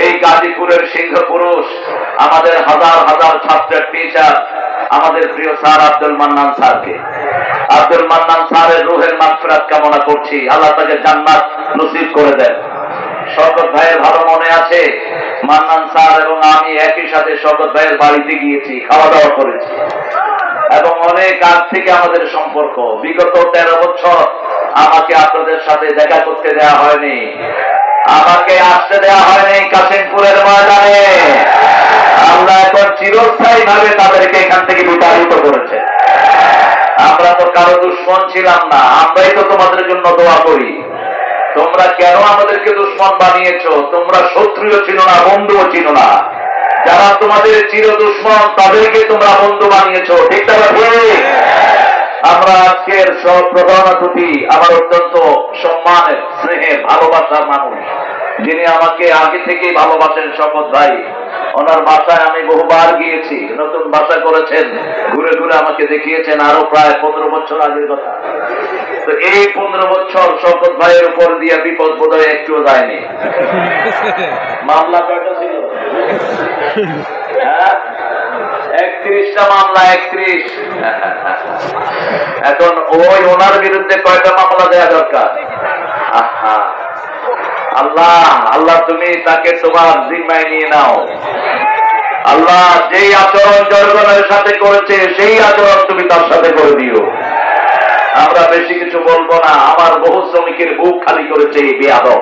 এই গাজীপুরের সিংহ পুরুষ, আমাদের হাজার হাজার ছাত্রের টিচার, আমাদের প্রিয় স্যার আব্দুল মান্নান স্যারকে, আব্দুল মান্নান স্যারের রুহের মাগফিরাত কামনা করছি, আল্লাহ তাকে জান্নাত নসিব করে দেন। শওকত ভাইয়ের ভালো মনে আছে, মান্নান স্যার এবং আমি একই সাথে শওকত ভাইয়ের বাড়িতে গিয়েছি, খাওয়া দাওয়া করেছি এবং অনেক আগ থেকে আমাদের সম্পর্ক। বিগত 13 বছর আমাকে আপনাদের সাথে দেখা করতে দেওয়া হয়নি, আমাকে আসতে দেওয়া হয়নি কাশিমপুরের ময়দানে। আল্লাহ এখন চিরস্থায়ী ভাবে তাদেরকে এখান থেকে বিতাড়িত করেছে। আমরা তো কারো দুশ্মন ছিলাম না, আমরাই তো তোমাদের জন্য দোয়া করি। তোমরা কেন আমাদেরকে দুশ্মন বানিয়েছো? তোমরা শত্রুও ছিল না, বন্ধুও ছিল না। যারা তোমাদের চির দুশ্মন তাদেরকে তোমরা বন্ধু বানিয়েছো, ঠিক না? আমরা আজকের সব প্রধান অতিথি আমার অত্যন্ত সম্মানের, স্নেহের, ভালোবাসার মানুষ, যিনি আমাকে আগে থেকেই ভালোবাসেন, শওকত ভাই। ওনার বাসায় আমি বহুবার গিয়েছি, নতুন বাসা করেছেন, ঘুরে ঘুরে আমাকে দেখিয়েছেন, আরো প্রায় 15 বছর আগের কথা। তো এই 15 বছর শওকত ভাইয়ের উপর দিয়ে বিপদ বোধহয় একটুও যায়নি। মামলা কয়টা ছিল? 31টা মামলা, 31। এখন ওই ওনার বিরুদ্ধে কয়টা মামলা দেওয়া দরকার? আল্লাহ, আল্লাহ তুমি তাকে তোমার জিম্মায় নিয়ে নাও। আল্লাহ যেই আচরণ জনগণের সাথে করেছে সেই আচরণ তুমি তার সাথে করে দিও। আমরা বেশি কিছু বলবো না। আমার বহু শ্রমিকের বুক খালি করেছে এই বেয়াদব,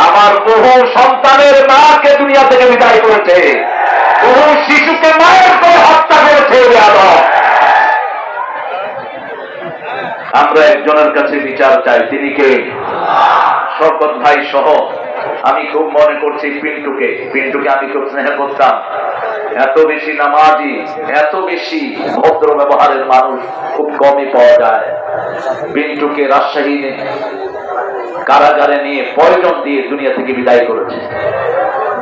আমার বহু সন্তানের মাকে দুনিয়া থেকে বিদায় করেছে, বহু শিশুকে মায়ের করে হত্যা করেছে বেয়াদব। আমরা একজনের কাছে বিচার চাই, তিনি কে? শওকত ভাই সহ আমি খুব মনে করছি পিন্টুকে আমি খুব স্নেহ করতাম। এত বেশি নামাজি, এত বেশি ভদ্র ব্যবহারের মানুষ খুব কমই পাওয়া যায়। পিন্টুকে রাজশাহী কারাগারে নিয়ে পয়জন দিয়ে দুনিয়া থেকে বিদায় করেছে।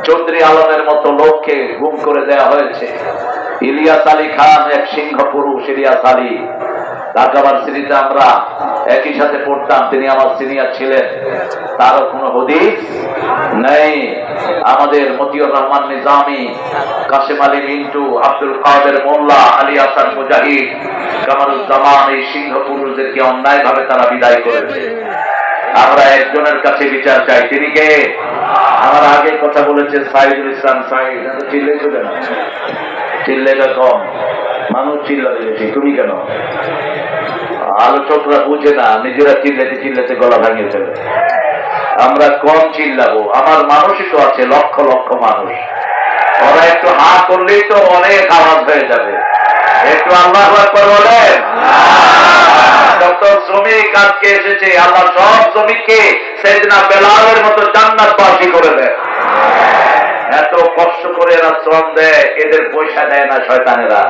চৌধুরী আলমের মতো লোককে গুম করে দেওয়া হয়েছে। ইলিয়াস আলী খান এক সিংহ পুরুষ, ইলিয়াস আলী, ঢাকা ভার্সিটিতে আমরা একই সাথে পড়তাম, তিনি আমার সিনিয়র ছিলেন, তারও কোনো হদিস নেই। আমাদের মতিউর রহমান নিজামী, কাশেম আলী মিন্টু, আব্দুল কাদের মোল্লা, আলী হাসান মুজাহিদ, কামারুজ্জামান, এই সিংহ পুরুষদেরকে অন্যায় ভাবে তারা বিদায় করেছে। আমরা একজনের কাছে বিচার চাই, তিনি কে? আমার আগে কথা বলেছে সাইদুল ইসলাম সাইদ। চিল্লেটা কম, মানুষ চিল্লাতে বেশি, তুমি কেন? আলোচকরা বুঝে না, নিজেরা চিল্লাতে চিল্লাতে গলা ভাঙিয়ে ফেলে। আমরা কম চিল্লাবো, আমার মানুষই তো আছে, লক্ষ লক্ষ মানুষ। ওরা একটু হা করলেই তো অনেক আওয়াজ হয়ে যাবে। একটু আল্লাহু আকবার বলেন। যত শ্রমিক আজকে এসেছে, আল্লাহ সব শ্রমিককে সাইয়েদনা বেলালের মতো জান্নাতবাসী করে দেয়। এত কষ্ট করে এরা শ্রম দেয়, এদের পয়সা দেয় না শয়তানেরা।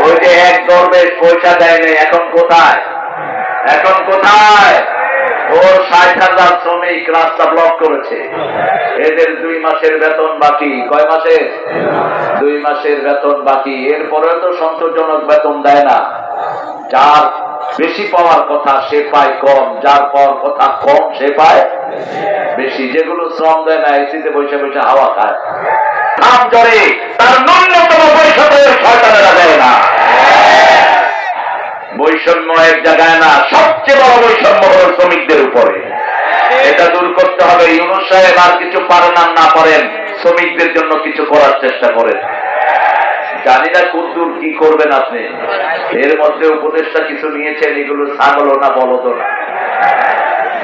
ওই যে এক দরবেশ পয়সা দেয় নাই, এখন কোথায়? এখন কোথায়? ওর 60,000 শ্রমিক রাস্তা ব্লক করেছে, এদের 2 মাসের বেতন বাকি। কয় মাসের? 2 মাসের বেতন বাকি। এরপরেও তো সন্তোষজনক বেতন দেয় না। যার বেশি পাওয়ার কথা সে পায় কম, যার পাওয়ার কথা কম সে পায় বেশি। যেগুলো শ্রম দেয় না, এসিতে বসে বসে হাওয়া খায়, কাম করে, তার ন্যূনতম পয়সা তো শয়তানেরা দেয় না। বৈষম্য এক জায়গায় না, সবচেয়ে বড় বৈষম্য হল শ্রমিকদের উপরে। এটা দূর করতে হবে। ইউনূস সাহেব আর কিছু পারেন আর না পারেন, শ্রমিকদের জন্য কিছু করার চেষ্টা করেন। জানি না কতদূর কি করবেন আপনি। এর মধ্যে উপদেশটা কিছু নিয়েছেন, এগুলো ছাগলও না, বলদও না,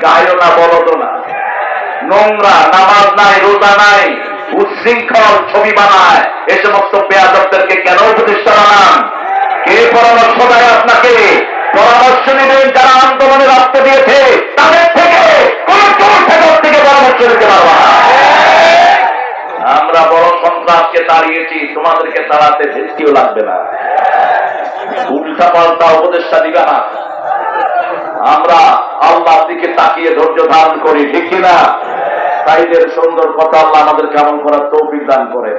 গায়ও না, বলদও না, নোংরা, নামাজ নাই, রোজা নাই, উচ্ছৃঙ্খল ছবি বানায়। এ সমস্ত বেয়াদবদেরকে কেন উপদেষ্টা বানান? কে পরামর্শ দেয় আপনাকে? পরামর্শ নেবেন যারা আন্দোলনে রক্ত দিয়েছে, তাদের থেকে কোন থেকে পরামর্শ নিতে পারবা না। আমরা বড় সন্ত্রাসকে তাড়িয়েছি, তোমাদেরকে তাড়াতে ভেস্তিও লাগবে না। উল্টা পাল্টা উপদেষ্টা দিবে না। আমরা আল্লাহর দিকে তাকিয়ে ধৈর্য ধারণ করি, ঠিক কিনা? সাইদের সুন্দর কথা আল্লাহ আমাদের কেমন করার তৌফিক দান করে।